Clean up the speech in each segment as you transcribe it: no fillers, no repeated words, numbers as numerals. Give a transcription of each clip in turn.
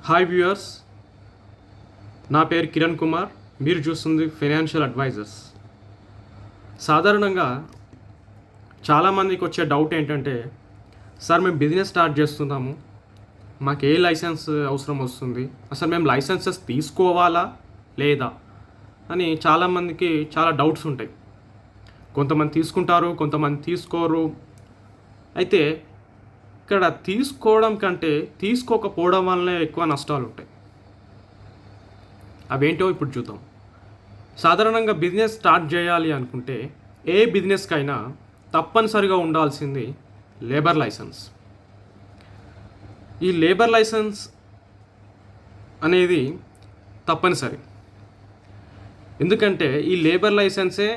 Hi viewers, నా పేరు కిరణ్ కుమార్. మీరు చూస్తుంది ఫైనాన్షియల్ అడ్వైజర్స్. సాధారణంగా చాలామందికి వచ్చే డౌట్ ఏంటంటే, సార్ మేము బిజినెస్ స్టార్ట్ చేస్తున్నాము, మాకు ఏ లైసెన్స్ అవసరం వస్తుంది, అసలు మేము లైసెన్సెస్ తీసుకోవాలా లేదా అని చాలామందికి చాలా డౌట్స్ ఉంటాయి. కొంతమంది తీసుకుంటారు, కొంతమంది తీసుకోరు. అయితే ఇక్కడ తీసుకోవడం కంటే తీసుకోకపోవడం వల్లనే ఎక్కువ నష్టాలు ఉంటాయి. అవేంటో ఇప్పుడు చూద్దాం. సాధారణంగా బిజినెస్ స్టార్ట్ చేయాలి అనుకుంటే ఏ బిజినెస్కైనా తప్పనిసరిగా ఉండాల్సింది లేబర్ లైసెన్స్. ఈ లేబర్ లైసెన్స్ అనేది తప్పనిసరి. ఎందుకంటే ఈ లేబర్ లైసెన్సే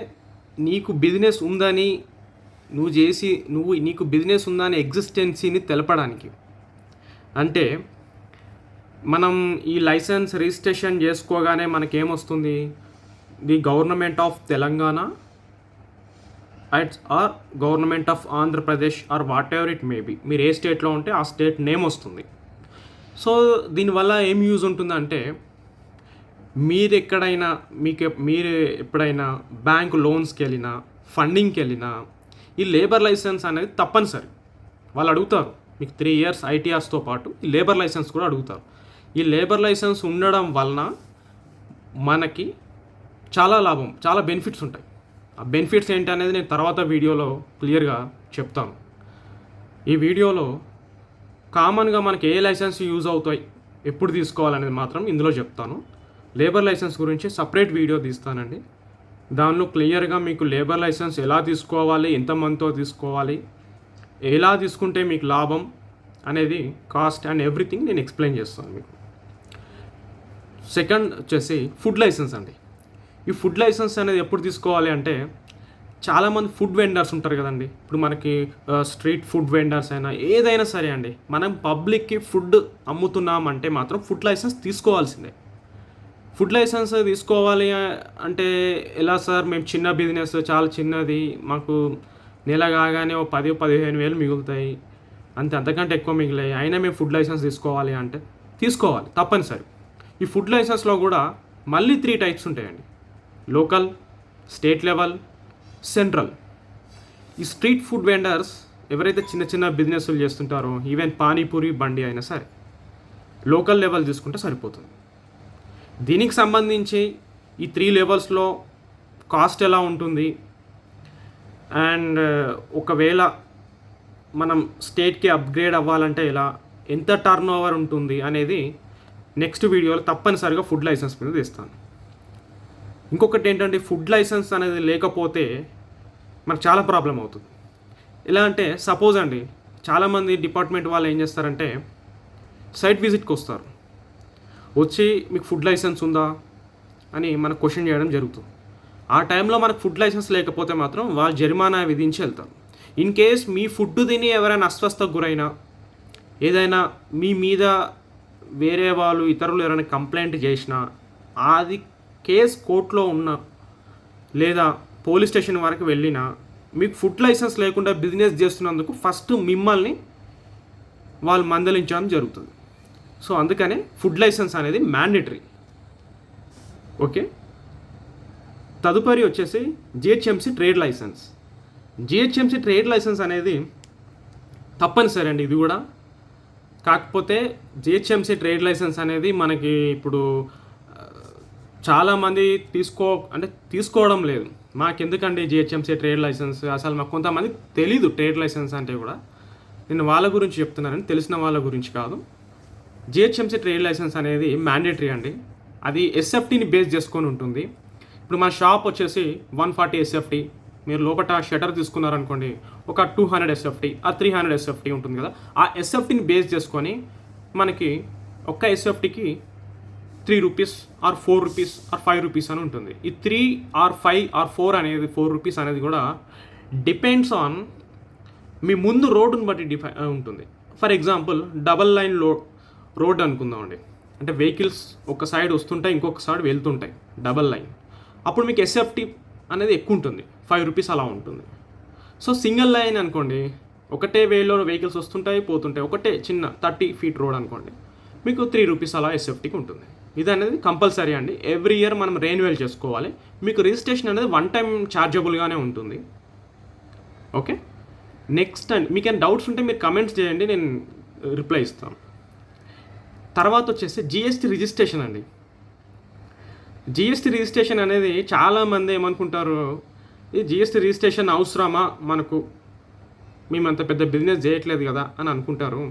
నీకు బిజినెస్ ఉందని నీకు బిజినెస్ ఉందని ఎగ్జిస్టెన్సీని తెలపడానికి. అంటే మనం ఈ లైసెన్స్ రిజిస్ట్రేషన్ చేసుకోగానే మనకేమొస్తుంది, the government of Telangana or government of Andhra Pradesh or whatever it may be, మీరు ఏ స్టేట్లో ఉంటే ఆ స్టేట్ నేమ్ వస్తుంది. సో దీనివల్ల ఏం యూజ్ ఉంటుందంటే, మీరు ఎప్పుడైనా బ్యాంక్ లోన్స్కి వెళ్ళినా, ఫండింగ్కి వెళ్ళినా ఈ లేబర్ లైసెన్స్ అనేది తప్పనిసరి. వాళ్ళు అడుగుతారు, మీకు 3 years ఐటీఆర్స్తో పాటు ఈ లేబర్ లైసెన్స్ కూడా అడుగుతారు. ఈ లేబర్ లైసెన్స్ ఉండడం వలన మనకి చాలా లాభం, చాలా బెనిఫిట్స్ ఉంటాయి. ఆ బెనిఫిట్స్ ఏంటి అనేది నేను తర్వాత వీడియోలో క్లియర్గా చెప్తాను. ఈ వీడియోలో కామన్గా మనకి ఏ లైసెన్స్ యూజ్ అవుతాయి, ఎప్పుడు తీసుకోవాలనేది మాత్రం ఇందులో చెప్తాను. లేబర్ లైసెన్స్ గురించి సపరేట్ వీడియో తీస్తానండి. దానిలో క్లియర్గా మీకు లేబర్ లైసెన్స్ ఎలా తీసుకోవాలి, ఎంతమందితో తీసుకోవాలి, ఎలా తీసుకుంటే మీకు లాభం అనేది, కాస్ట్ అండ్ ఎవ్రీథింగ్ నేను ఎక్స్ప్లెయిన్ చేస్తాను మీకు. సెకండ్ వచ్చేసి ఫుడ్ లైసెన్స్ అండి. ఈ ఫుడ్ లైసెన్స్ అనేది ఎప్పుడు తీసుకోవాలి అంటే, చాలామంది ఫుడ్ వెండర్స్ ఉంటారు కదండి. ఇప్పుడు మనకి స్ట్రీట్ ఫుడ్ వెండర్స్ అయినా ఏదైనా సరే అండి, మనం పబ్లిక్కి ఫుడ్ అమ్ముతున్నామంటే మాత్రం ఫుడ్ లైసెన్స్ తీసుకోవాల్సిందే. ఫుడ్ లైసెన్స్ తీసుకోవాలి అంటే ఎలా సార్, మేము చిన్న బిజినెస్, చాలా చిన్నది, మాకు నెల కాగానే 10-15 వేలు మిగులుతాయి, అంతకంటే ఎక్కువ మిగిలాయి, అయినా మేము ఫుడ్ లైసెన్స్ తీసుకోవాలి అంటే తీసుకోవాలి, తప్పనిసరి. ఈ ఫుడ్ లైసెన్స్లో కూడా మళ్ళీ 3 types ఉంటాయండి: లోకల్, స్టేట్ లెవెల్, సెంట్రల్. ఈ స్ట్రీట్ ఫుడ్ వెండర్స్ ఎవరైతే చిన్న చిన్న బిజినెస్లు చేస్తుంటారో, ఈవెన్ పానీపూరి బండి అయినా సరే, లోకల్ లెవెల్ తీసుకుంటే సరిపోతుంది. దీనికి సంబంధించి ఈ 3 levelsలో కాస్ట్ ఎలా ఉంటుంది, అండ్ ఒకవేళ మనం స్టేట్కి అప్గ్రేడ్ అవ్వాలంటే ఎంత టర్న్ ఓవర్ ఉంటుంది అనేది నెక్స్ట్ వీడియోలో తప్పనిసరిగా ఫుడ్ లైసెన్స్ మీద తీస్తాను. ఇంకొకటి ఏంటంటే, ఫుడ్ లైసెన్స్ అనేది లేకపోతే మనకు చాలా ప్రాబ్లం అవుతుంది. ఎలా అంటే, సపోజ్ అండి, చాలామంది డిపార్ట్మెంట్ వాళ్ళు ఏం చేస్తారంటే, సైట్ విజిట్కి వస్తారు, వచ్చి మీకు ఫుడ్ లైసెన్స్ ఉందా అని మనకు క్వశ్చన్ చేయడం జరుగుతుంది. ఆ టైంలో మనకు ఫుడ్ లైసెన్స్ లేకపోతే మాత్రం వాళ్ళు జరిమానా విధించి వెళ్తారు. ఇన్ కేస్ మీ ఫుడ్ తిని ఎవరైనా అస్వస్థకు గురైనా, ఏదైనా మీ మీద వేరే వాళ్ళు ఇతరులు ఎవరైనా కంప్లైంట్ చేసినా, అది కేస్ కోర్టులో ఉన్న లేదా పోలీస్ స్టేషన్ వరకు వెళ్ళినా, మీకు ఫుడ్ లైసెన్స్ లేకుండా బిజినెస్ చేస్తున్నందుకు ఫస్ట్ మిమ్మల్ని వాళ్ళు మందలించడం జరుగుతుంది. సో అందుకనే ఫుడ్ లైసెన్స్ అనేది మ్యాండేటరీ. ఓకే, తదుపరి వచ్చేసి GHMC trade licence. GHMC trade licence అనేది తప్పనిసరి అండి, ఇది కూడా. కాకపోతే జిహెచ్ఎంసీ ట్రేడ్ లైసెన్స్ అనేది మనకి ఇప్పుడు చాలామంది తీసుకోవడం లేదు. మాకెందుకండి జిహెచ్ఎంసీ ట్రేడ్ లైసెన్స్, అసలు మాకు కొంతమంది తెలీదు ట్రేడ్ లైసెన్స్ అంటే కూడా. నేను వాళ్ళ గురించి చెప్తున్నానని, తెలిసిన వాళ్ళ గురించి కాదు. జిహెచ్ఎంసీ ట్రేడ్ లైసెన్స్ అనేది మ్యాండేటరీ అండి. అది ఎస్ఎఫ్టీని బేస్ చేసుకొని ఉంటుంది. ఇప్పుడు మన షాప్ వచ్చేసి 140 SFT, మీరు లోపల షటర్ తీసుకున్నారనుకోండి, ఒక 200 SFT ఆ 300 SFT ఉంటుంది కదా. ఆ ఎస్ఎఫ్టీని బేస్ చేసుకొని మనకి ఒక్క ఎస్ఎఫ్టీకి 3 rupees or 4 rupees or 5 rupees అని ఉంటుంది. ఈ 3 or 5 or 4 అనేది 4 rupees అనేది కూడా డిపెండ్స్ ఆన్ మీ ముందు రోడ్డుని బట్టి ఉంటుంది. For example, double line road అనుకుందామండి. అంటే వెహికల్స్ ఒక సైడ్ వస్తుంటాయి, ఇంకొక సైడ్ వెళ్తుంటాయి, డబల్ లైన్. అప్పుడు మీకు ఎస్ఎఫ్టీ అనేది ఎక్కువ ఉంటుంది, 5 rupees అలా ఉంటుంది. సో సింగిల్ లైన్ అనుకోండి, ఒకటే వేలో వెహికల్స్ వస్తుంటాయి పోతుంటాయి, ఒకటే చిన్న 30 feet రోడ్ అనుకోండి, మీకు 3 రూపీస్ అలా ఎస్ఎఫ్టీకి ఉంటుంది. ఇది అనేది కంపల్సరీ అండి. ఎవ్రీ ఇయర్ మనం రెన్యువల్ చేసుకోవాలి. మీకు రిజిస్ట్రేషన్ అనేది వన్ టైం ఛార్జబుల్గానే ఉంటుంది. ఓకే, నెక్స్ట్ అండి, మీకు ఏమైనా డౌట్స్ ఉంటే మీరు కమెంట్స్ చేయండి, నేను రిప్లై ఇస్తాను. తర్వాత వచ్చేసి జిఎస్టీ రిజిస్ట్రేషన్ అండి. జిఎస్టీ రిజిస్ట్రేషన్ అనేది చాలామంది ఏమనుకుంటారు, ఈ జిఎస్టీ రిజిస్ట్రేషన్ అవసరమా మనకు, మేము అంత పెద్ద బిజినెస్ చేయట్లేదు కదా అని అనుకుంటారు.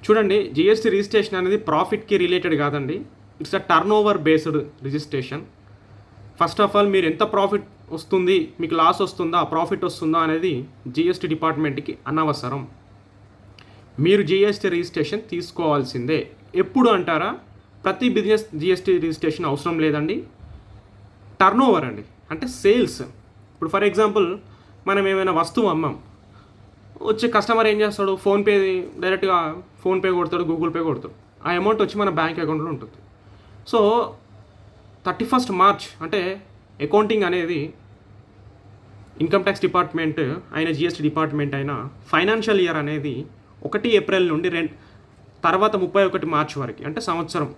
చూడండి, జిఎస్టీ రిజిస్ట్రేషన్ అనేది ప్రాఫిట్కి రిలేటెడ్ కాదండి. It's a turn over based registration. First of all మీరు ఎంత ప్రాఫిట్ వస్తుంది, మీకు లాస్ వస్తుందా, ప్రాఫిట్ వస్తుందా అనేది జిఎస్టీ డిపార్ట్మెంట్కి అనవసరం. మీరు జిఎస్టీ రిజిస్ట్రేషన్ తీసుకోవాల్సిందే. ఎప్పుడు అంటారా, ప్రతి బిజినెస్ జిఎస్టీ రిజిస్ట్రేషన్ అవసరం లేదండి. టర్న్ ఓవర్ అండి, అంటే సేల్స్. ఇప్పుడు ఫర్ ఎగ్జాంపుల్ మనం ఏమైనా వస్తువు అమ్మాం, వచ్చే కస్టమర్ ఏం చేస్తాడు, ఫోన్పే డైరెక్ట్గా ఫోన్పే కొడతాడు, గూగుల్ పే కొడతాడు, ఆ అమౌంట్ వచ్చి మన బ్యాంక్ అకౌంట్లో ఉంటుంది. సో 31st మార్చ్ అంటే అకౌంటింగ్ అనేది ఇన్కమ్ ట్యాక్స్ డిపార్ట్మెంట్ అయిన జిఎస్టీ డిపార్ట్మెంట్ అయిన ఫైనాన్షియల్ ఇయర్ అనేది 1 ఏప్రిల్ నుండి తర్వాత 31 మార్చ్ వరకు, అంటే సంవత్సరం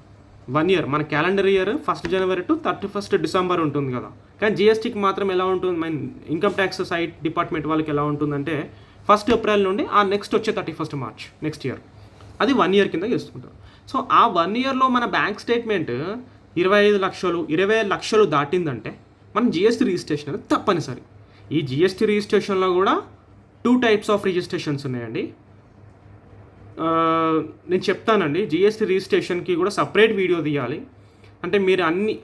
1 ఇయర్. మన calendar year 1 January to 31 December ఉంటుంది కదా. కానీ జిఎస్టీకి మాత్రం ఎలా ఉంటుంది, మన ఇన్కమ్ ట్యాక్స్ సైట్ డిపార్ట్మెంట్ వాళ్ళకి ఎలా ఉంటుందంటే 1 ఏప్రిల్ నుండి ఆ నెక్స్ట్ వచ్చే 31 మార్చ్ నెక్స్ట్ ఇయర్, అది 1 ఇయర్ కింద చేసుకుంటారు. సో ఆ 1 ఇయర్లో మన బ్యాంక్ స్టేట్మెంట్ 25 లక్షలు 20 లక్షలు దాటిందంటే మనం జిఎస్టీ రిజిస్ట్రేషన్ అనేది తప్పనిసరి. ఈ జిఎస్టీ రిజిస్ట్రేషన్లో కూడా 2 టైప్స్ ఆఫ్ రిజిస్ట్రేషన్స్ ఉన్నాయండి. నేను చెప్తానండి, జిఎస్టీ రిజిస్ట్రేషన్కి కూడా సపరేట్ వీడియో తీయాలి. అంటే మీరు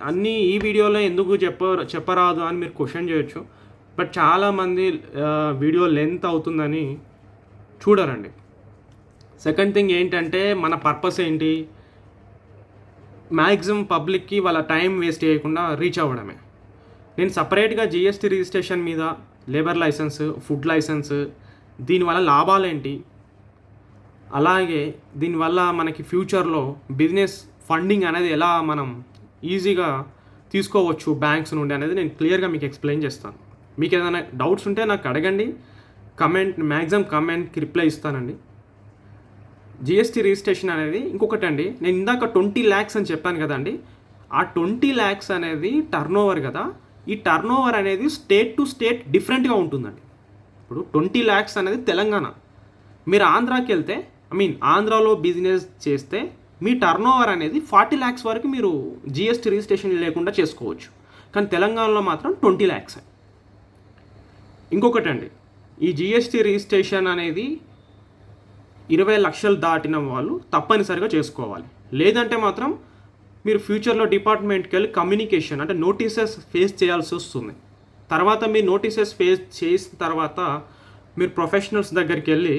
అన్నీ ఈ వీడియోలో ఎందుకు చెప్పరాదు అని మీరు క్వశ్చన్ చేయొచ్చు. బట్ చాలామంది వీడియో లెంత్ అవుతుందని చూడరండి. సెకండ్ థింగ్ ఏంటంటే, మన పర్పస్ ఏంటి, మ్యాక్సిమం పబ్లిక్కి వాళ్ళ టైం వేస్ట్ చేయకుండా రీచ్ అవ్వడమే. నేను సపరేట్గా జిఎస్టీ రిజిస్ట్రేషన్ మీద, లేబర్ లైసెన్స్, ఫుడ్ లైసెన్స్, దీనివల్ల లాభాలేంటి, అలాగే దీనివల్ల మనకి ఫ్యూచర్లో బిజినెస్ ఫండింగ్ అనేది ఎలా మనం ఈజీగా తీసుకోవచ్చు బ్యాంక్స్ నుండి అనేది నేను క్లియర్గా మీకు ఎక్స్ప్లెయిన్ చేస్తాను. మీకు ఏదైనా డౌట్స్ ఉంటే నాకు అడగండి, మ్యాక్సిమం కమెంట్కి రిప్లై ఇస్తానండి. జిఎస్టీ రిజిస్ట్రేషన్ అనేది ఇంకొకటి అండి, నేను ఇందాక 20 lakhs అని చెప్పాను కదండి, ఆ 20 lakhs అనేది టర్న్ ఓవర్ కదా. ఈ టర్న్ ఓవర్ అనేది స్టేట్ టు స్టేట్ డిఫరెంట్గా ఉంటుందండి. ఇప్పుడు 20 lakhs అనేది తెలంగాణ, మీరు ఆంధ్రాకి వెళ్తే, ఆంధ్రాలో బిజినెస్ చేస్తే మీ టర్న్ ఓవర్ అనేది 40 lakhs వరకు మీరు జిఎస్టీ రిజిస్ట్రేషన్ లేకుండా చేసుకోవచ్చు. కానీ తెలంగాణలో మాత్రం 20 lakhs. ఇంకొకటి అండి, ఈ జిఎస్టీ రిజిస్ట్రేషన్ అనేది 20 లక్షలు దాటిన వాళ్ళు తప్పనిసరిగా చేసుకోవాలి. లేదంటే మాత్రం మీరు ఫ్యూచర్లో డిపార్ట్మెంట్కి వెళ్ళి కమ్యూనికేషన్ అంటే నోటీసెస్ ఫేస్ చేయాల్సి వస్తుంది. తర్వాత మీరు నోటీసెస్ ఫేస్ చేసిన తర్వాత మీరు ప్రొఫెషనల్స్ దగ్గరికి వెళ్ళి,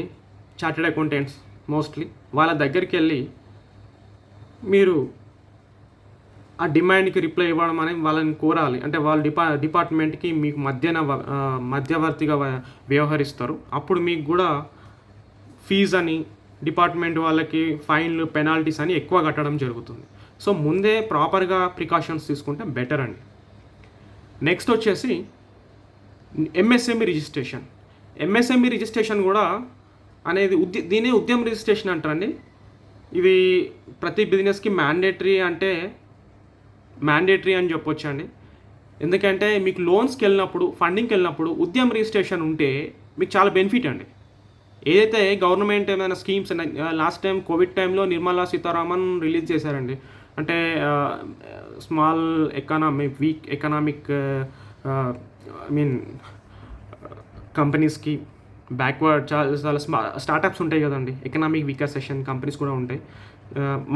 చార్టెడ్ అకౌంటెంట్స్ మోస్ట్లీ వాళ్ళ దగ్గరికి వెళ్ళి మీరు ఆ డిమాండ్కి రిప్లై ఇవ్వడం అనేది వాళ్ళని కోరాలి. అంటే వాళ్ళ డిపార్ట్మెంట్కి మీకు మధ్యవర్తిగా వ్యవహరిస్తారు. అప్పుడు మీకు కూడా ఫీజ్ అని, డిపార్ట్మెంట్ వాళ్ళకి ఫైన్లు, పెనాల్టీస్ అని ఎక్కువ కట్టడం జరుగుతుంది. సో ముందే ప్రాపర్గా ప్రికాషన్స్ తీసుకుంటే బెటర్ అండి. నెక్స్ట్ వచ్చేసి ఎంఎస్ఎంఈ రిజిస్ట్రేషన్. ఎంఎస్ఎంఈ రిజిస్ట్రేషన్ కూడా అనేది దీని ఉద్యమ రిజిస్ట్రేషన్ అంటారండి. ఇవి ప్రతి బిజినెస్కి మ్యాండేటరీ అని చెప్పొచ్చు అండి. ఎందుకంటే మీకు లోన్స్కి వెళ్ళినప్పుడు, ఫండింగ్కి వెళ్ళినప్పుడు ఉద్యమ రిజిస్ట్రేషన్ ఉంటే మీకు చాలా బెనిఫిట్ అండి. ఏదైతే గవర్నమెంట్ ఏమైనా స్కీమ్స్, లాస్ట్ టైం కోవిడ్ టైంలో నిర్మలా సీతారామన్ రిలీజ్ చేశారండి. అంటే స్మాల్ వీక్ ఎకనామిక్ కంపెనీస్కి, బ్యాక్వర్డ్ చాలా స్టార్టప్స్ ఉంటాయి కదండి, ఎకనామిక్ వీకర్ సెషన్ కంపెనీస్ కూడా ఉంటాయి,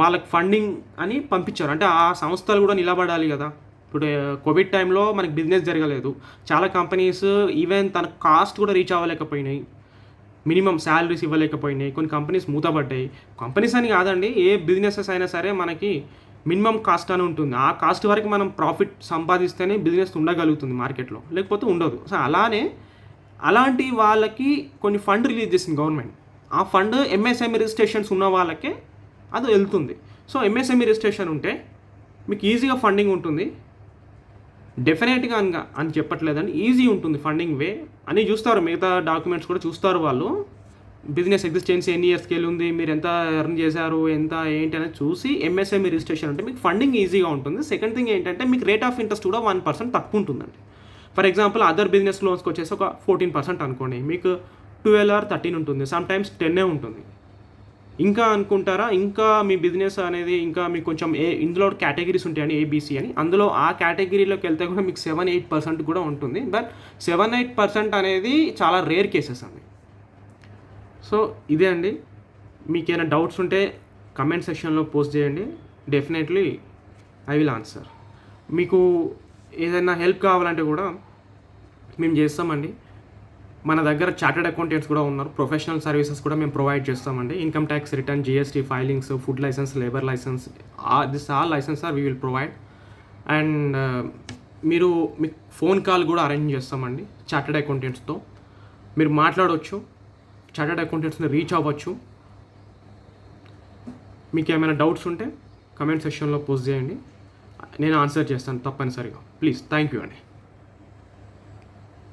వాళ్ళకి ఫండింగ్ అని పంపించారు. అంటే ఆ సంస్థలు కూడా నిలబడాలి కదా. ఇప్పుడు కోవిడ్ టైంలో మనకి బిజినెస్ జరగలేదు, చాలా కంపెనీస్ ఈవెన్ తన కాస్ట్ కూడా రీచ్ అవ్వలేకపోయినాయి, మినిమం శాలరీస్ ఇవ్వలేకపోయినాయి, కొన్ని కంపెనీస్ మూతపడ్డాయి. కంపెనీస్ అని కాదండి, ఏ బిజినెసెస్ అయినా సరే మనకి మినిమం కాస్ట్ అని ఉంటుంది. ఆ కాస్ట్ వరకు మనం ప్రాఫిట్ సంపాదిస్తేనే బిజినెస్ ఉండగలుగుతుంది మార్కెట్లో, లేకపోతే ఉండదు. సో అలాంటి వాళ్ళకి కొన్ని ఫండ్ రిలీజ్ చేసింది గవర్నమెంట్. ఆ ఫండ్ ఎంఎస్ఎంఈ రిజిస్ట్రేషన్స్ ఉన్న వాళ్ళకే అది వెళ్తుంది. సో ఎంఎస్ఎంఈ రిజిస్ట్రేషన్ ఉంటే మీకు ఈజీగా ఫండింగ్ ఉంటుంది. డెఫినెట్గా అని చెప్పట్లేదండి, ఈజీ ఉంటుంది ఫండింగ్ వే అని చూస్తారు, మిగతా డాక్యుమెంట్స్ కూడా చూస్తారు వాళ్ళు. బిజినెస్ ఎగ్జిస్టెన్స్ ఎన్ని ఇయర్స్ స్కేల్ ఉంది, మీరు ఎంత ఎర్న్ చేశారు, ఎంత ఏంటి అనేది చూసి ఎంఎస్ఎంఈ రిజిస్ట్రేషన్ అంటే మీకు ఫండింగ్ ఈజీగా ఉంటుంది. సెకండ్ థింగ్ ఏంటంటే మీకు రేట్ ఆఫ్ ఇంట్రెస్ట్ కూడా 1% తక్కువ ఉంటుందండి. ఫర్ ఎగ్జాంపుల్ అదర్ బిజినెస్ లోన్స్కి వచ్చేసి ఒక 14% అనుకోండి, మీకు 12 or 13 ఉంటుంది, సమ్ టైమ్స్ 10 ఉంటుంది. ఇంకా అనుకుంటారా, ఇంకా మీ బిజినెస్ అనేది ఇంకా మీకు కొంచెం ఇందులో కేటగిరీస్ ఉంటాయండి ఏబీసీ అని, అందులో ఆ కేటగిరీలోకి వెళ్తే కూడా మీకు 7-8% కూడా ఉంటుంది. బట్ 7-8% అనేది చాలా రేర్ కేసెస్ అండి. సో ఇదే అండి. మీకు ఏమైనా డౌట్స్ ఉంటే కమెంట్ సెక్షన్లో పోస్ట్ చేయండి, డెఫినెట్లీ ఐ విల్ ఆన్సర్. మీకు ఏదైనా హెల్ప్ కావాలంటే కూడా మేము చేస్తామండి. మన దగ్గర చార్టెడ్ అకౌంటెంట్స్ కూడా ఉన్నారు, ప్రొఫెషనల్ సర్వీసెస్ కూడా మేము ప్రొవైడ్ చేస్తామండి. Income tax return, GST filings, food licence, labour licence, this all licence are we will provide. And మీరు మీకు ఫోన్ కాల్ కూడా అరేంజ్ చేస్తామండి చార్టెడ్ అకౌంటెంట్స్తో. మీరు మాట్లాడవచ్చు, చార్టెడ్ అకౌంటెంట్స్ని రీచ్ అవ్వచ్చు. మీకు ఏమైనా డౌట్స్ ఉంటే కమెంట్ సెక్షన్లో పోస్ట్ చేయండి, నేను ఆన్సర్ చేస్తాను తప్పనిసరిగా. ప్లీజ్, థ్యాంక్ యూ అండి.